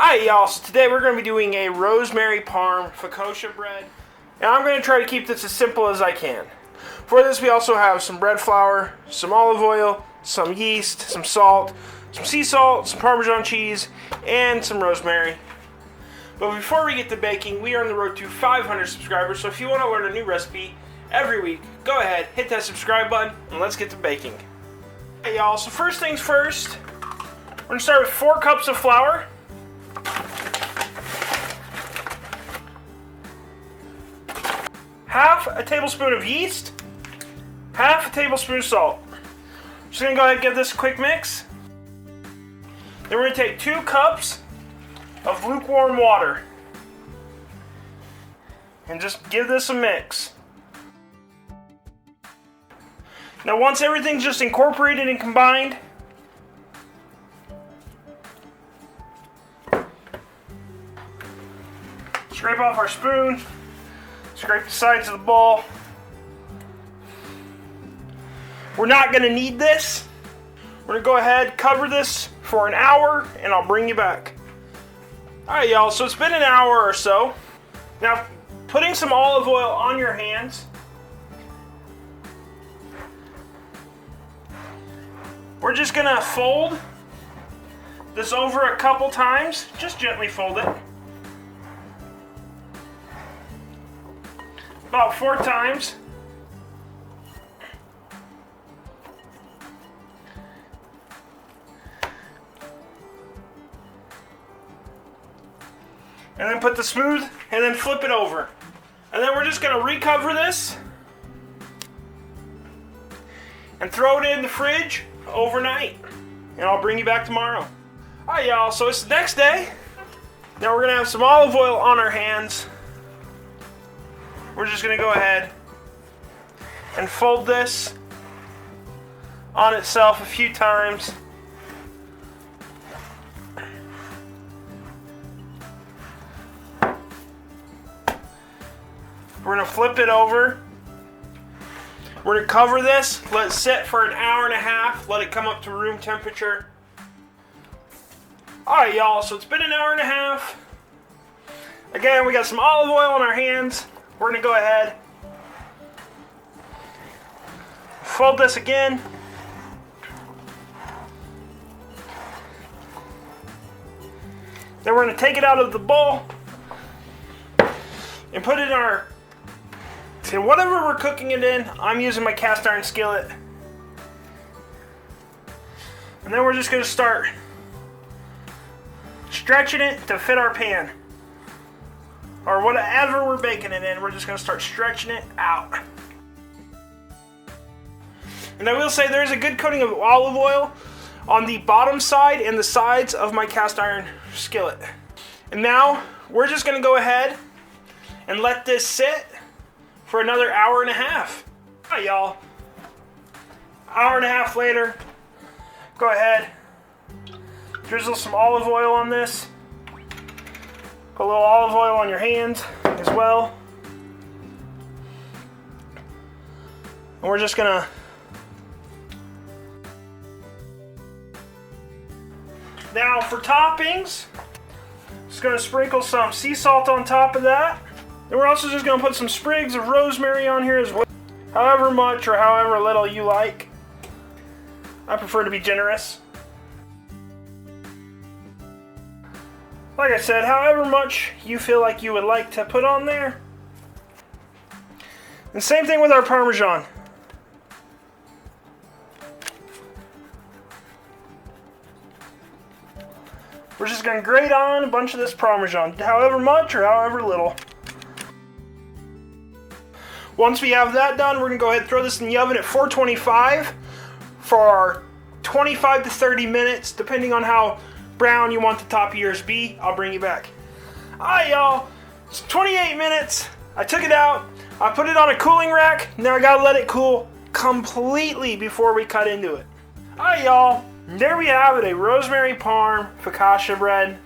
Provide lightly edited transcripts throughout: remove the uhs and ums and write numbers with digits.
Hi y'all, so today we're going to be doing a Rosemary Parm Focaccia bread. And I'm going to try to keep this as simple as I can. For this we also have some bread flour, some olive oil, some yeast, some salt, some sea salt, some Parmesan cheese, and some rosemary. But before we get to baking, we are on the road to 500 subscribers, so if you want to learn a new recipe every week, go ahead, hit that subscribe button, and let's get to baking. Hey y'all, so first things first, we're going to start with 4 cups of flour. Half a tablespoon of yeast, half a tablespoon of salt. Just gonna go ahead and give this a quick mix. Then we're gonna take 2 cups of lukewarm water and just give this a mix. Now once everything's just incorporated and combined, scrape off our spoon. Scrape the sides of the bowl. We're not going to need this. We're going to go ahead, cover this for an hour, and I'll bring you back. Alright y'all, so it's been an hour or so. Now, putting some olive oil on your hands. We're just going to fold this over a couple times. Just gently fold it. About 4 times. And then put the smooth, and then flip it over. And then we're just going to recover this and throw it in the fridge overnight. And I'll bring you back tomorrow. Alright y'all, so it's the next day. Now we're going to have some olive oil on our hands. We're just going to go ahead and fold this on itself a few times. We're going to flip it over. We're going to cover this, let it sit for an hour and a half, let it come up to room temperature. Alright y'all, so it's been an hour and a half. Again, we got some olive oil on our hands. We're going to go ahead, fold this again, then we're going to take it out of the bowl and put it in whatever we're cooking it in. I'm using my cast iron skillet, and then we're just going to start stretching it to fit our pan. Or whatever we're baking it in, we're just going to start stretching it out. And I will say there's a good coating of olive oil on the bottom side and the sides of my cast iron skillet. And now we're just going to go ahead and let this sit for another hour and a half. Alright y'all, hour and a half later, go ahead, drizzle some olive oil on this. Put a little olive oil on your hands as well. And we're just gonna now for toppings, just gonna sprinkle some sea salt on top of that. Then we're also just gonna put some sprigs of rosemary on here as well. However much or however little you like. I prefer to be generous. Like I said, however much you feel like you would like to put on there. And same thing with our Parmesan. We're just going to grate on a bunch of this Parmesan, however much or however little. Once we have that done, we're going to go ahead and throw this in the oven at 425 for 25 to 30 minutes, depending on how brown you want the top of yours be. I'll bring you back. Alright y'all, it's 28 minutes. I took it out, I put it on a cooling rack, now I gotta let it cool completely before we cut into it. Alright y'all, there we have it, a Rosemary Parm Focaccia bread.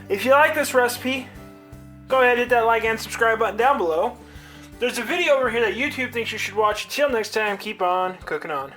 If you like this recipe, go ahead and hit that like and subscribe button down below. There's a video over here that YouTube thinks you should watch. Until next time, keep on cooking on.